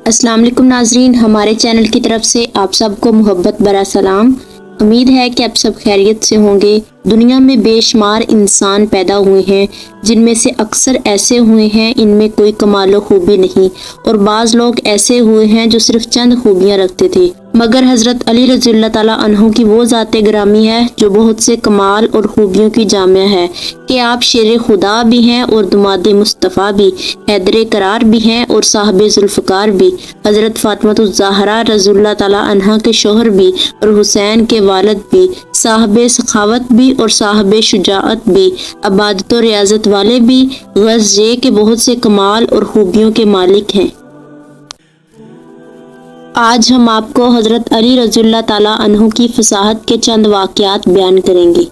अस्सलाम वालेकुम नाजरीन, हमारे चैनल की तरफ से आप सबको मोहब्बत भरा सलाम। उम्मीद है कि आप सब खैरियत से होंगे। दुनिया में बेशुमार इंसान पैदा हुए हैं, जिनमें से अक्सर ऐसे हुए हैं इनमें कोई कमाल खूबी नहीं, और बाज़ लोग ऐसे हुए हैं जो सिर्फ चंद खूबियाँ रखते थे। मगर हज़रत अली रज़ियल्लाहु ताला अन्हु की वो ज़ाते ग्रामी है जो बहुत से कमाल और खूबियों की जामिया है कि आप शेर खुदा भी हैं और दुमाद मुस्तफ़ा भी, हैदर करार भी हैं और साहिब जुल्फ़कार भी, हज़रत फ़ातिमातुज़ ज़हरा रज़ियल्लाहु ताला अन्हा के शोहर भी और हुसैन के वालिद भी, साहिब सखावत भी और साहिब शुजाअत भी, अबादत और रियाजत वाले भी, ग़र्ज़ ये कि बहुत से कमाल और खूबियों के मालिक हैं। आज हम आपको हज़रत अली रज़ियल्लाहु ताला अन्हु की फसाहत के चंद वाक़यात बयान करेंगे।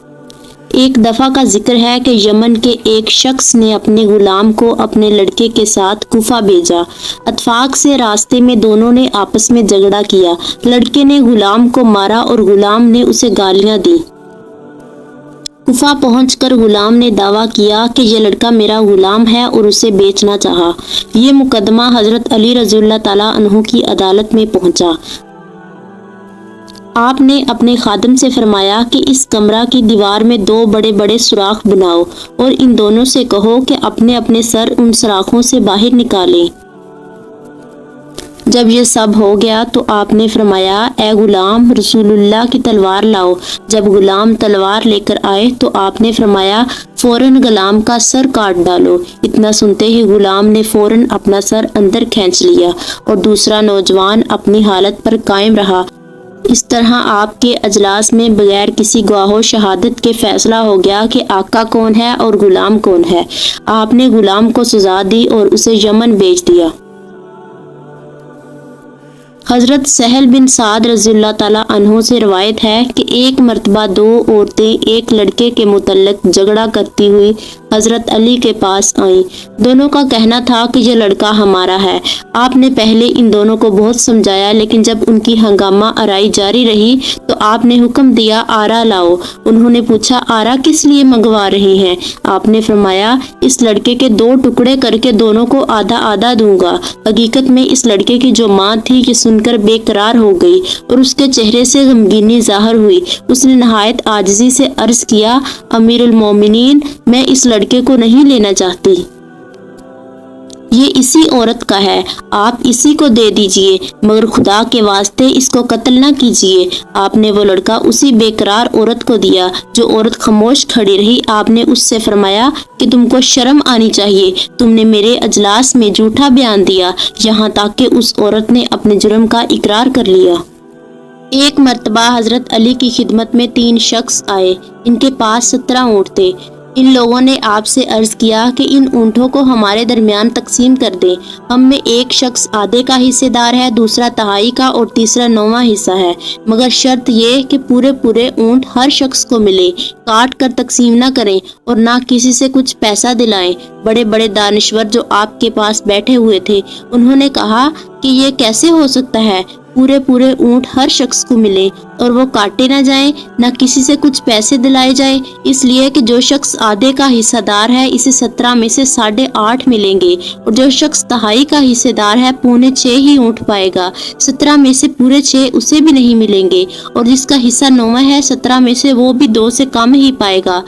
एक दफ़ा का जिक्र है कि यमन के एक शख्स ने अपने गुलाम को अपने लड़के के साथ कुफा भेजा। इत्तेफाक से रास्ते में दोनों ने आपस में झगड़ा किया। लड़के ने गुलाम को मारा और गुलाम ने उसे गालियां दी। कुफा पहुंचकर गुलाम ने दावा किया कि ये लड़का मेरा गुलाम है और उसे बेचना चाहा। ये मुकदमा हज़रत अली रज़ियल्लाहु ताला अन्हु की अदालत में पहुंचा। आपने अपने खादिम से फरमाया कि इस कमरा की दीवार में 2 बड़े बड़े सुराख बनाओ और इन दोनों से कहो कि अपने अपने सर उन सुराखों से बाहर निकालें। जब ये सब हो गया तो आपने फरमाया, ए गुलाम, रसूलुल्लाह की तलवार लाओ। जब गुलाम तलवार लेकर आए तो आपने फरमाया, फौरन गुलाम का सर काट डालो। इतना सुनते ही गुलाम ने फौरन अपना सर अंदर खींच लिया और दूसरा नौजवान अपनी हालत पर कायम रहा। इस तरह आपके अजलास में बगैर किसी गवाहो शहादत के फैसला हो गया कि आका कौन है और गुलाम कौन है। आपने गुलाम को सजा दी और उसे यमन भेज दिया। हज़रत सहल बिन साद रज़ियल्लाहु ताला अन्हु से रवायत है कि एक मर्तबा 2 औरतें एक लड़के के मुतल्लिक झगड़ा करती हुई हज़रत अली के पास आईं। दोनों का कहना था कि ये लड़का हमारा है। आपने पहले इन दोनों को बहुत समझाया, लेकिन जब उनकी हंगामा आराई जारी रही तो आपने हुक्म दिया, आरा लाओ। उन्होंने पूछा, आरा किस लिए मंगवा रही हैं? आपने फरमाया, इस लड़के के 2 टुकड़े करके दोनों को आधा आधा दूंगा। हकीकत में इस लड़के की जो माँ थी कि सुनकर बेकरार हो गई और उसके चेहरे से गमगीनी ज़ाहिर हुई। उसने नहायत आजिज़ी से अर्ज किया, अमीरुल मोमिनीन, मैं इस लड़के को नहीं लेना चाहती। ये इसी औरत का है, आप इसी को दे दीजिए, मगर खुदा के वास्ते इसको कत्ल ना कीजिए। आपने वो लड़का उसी बेकरार औरत को दिया। जो औरत खामोश खड़ी रही, आपने उससे फरमाया कि तुमको शर्म आनी चाहिए, तुमने मेरे अजलास में झूठा बयान दिया। यहाँ तक कि उस औरत ने अपने जुर्म का इकरार कर लिया। एक मर्तबा हज़रत अली की खिदमत में 3 शख्स आए। इनके पास 17 ऊँट थे। इन लोगों ने आपसे अर्ज किया कि इन ऊँटों को हमारे दरमियान तकसीम कर दें। हम में एक शख्स आधे का हिस्सेदार है, दूसरा तिहाई का और तीसरा 9वां हिस्सा है, मगर शर्त ये कि पूरे पूरे ऊँट हर शख्स को मिले, काट कर तकसीम न करें और ना किसी से कुछ पैसा दिलाएं। बड़े बड़े दानिश्वर जो आपके पास बैठे हुए थे, उन्होंने कहा कि ये कैसे हो सकता है, पूरे पूरे ऊँट हर शख्स को मिले और वो काटे ना जाएं, ना किसी से कुछ पैसे दिलाए जाएं। इसलिए कि जो शख्स आधे का हिस्सेदार है, इसे 17 में से 8.5 मिलेंगे, और जो शख्स तिहाई का हिस्सेदार है, 6.25 ही ऊँट पाएगा। 17 में से पूरे 6 उसे भी नहीं मिलेंगे, और जिसका हिस्सा 9वां है, 17 में से वो भी 2 से कम ही पाएगा।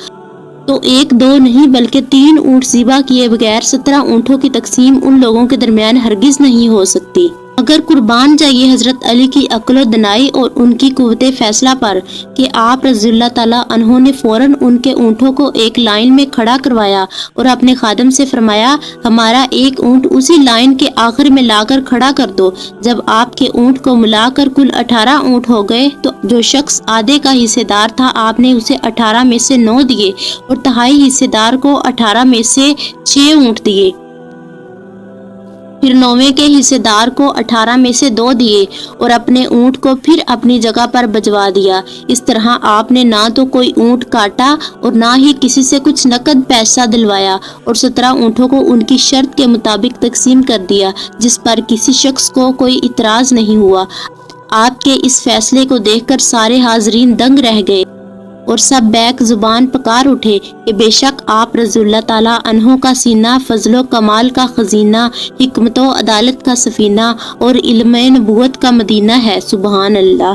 तो 1-2 नहीं बल्कि 3 ऊँट ज़िबा किए बगैर 17 ऊँटों की तकसीम उन लोगों के दरमियान हरगिज नहीं हो सकती। अगर कुर्बान जाइए हज़रत अली की अक्ल दनाई और उनकी कुव्वते फैसला पर कि आप रज़ियल्लाहु ताला अन्हु ने फौरन उनके ऊँटों को एक लाइन में खड़ा करवाया और अपने खादिम से फरमाया, हमारा एक ऊँट उसी लाइन के आखिर में लाकर खड़ा कर दो। जब आपके ऊँट को मिलाकर कुल 18 ऊँट हो गए तो जो शख्स आधे का हिस्सेदार था, आपने उसे 18 में से 9 दिए और तिहाई हिस्सेदार को 18 में से 6 ऊँट दिए। फिर 9वें के हिस्सेदार को 18 में से 2 दिए और अपने ऊँट को फिर अपनी जगह पर भिजवा दिया। इस तरह आपने ना तो कोई ऊँट काटा और ना ही किसी से कुछ नकद पैसा दिलवाया, और 17 ऊँटों को उनकी शर्त के मुताबिक तकसीम कर दिया, जिस पर किसी शख्स को कोई इतराज नहीं हुआ। आपके इस फैसले को देखकर सारे हाजरीन दंग रह गए। اور سب بیک زبان پکار اٹھے کہ بے شک آپ رضی اللہ تعالیٰ عنہ کا سینہ فضل و کمال کا خزینہ، حکمت و عدالت کا سفینہ اور علم نبوت کا مدینہ ہے۔ سبحان اللہ۔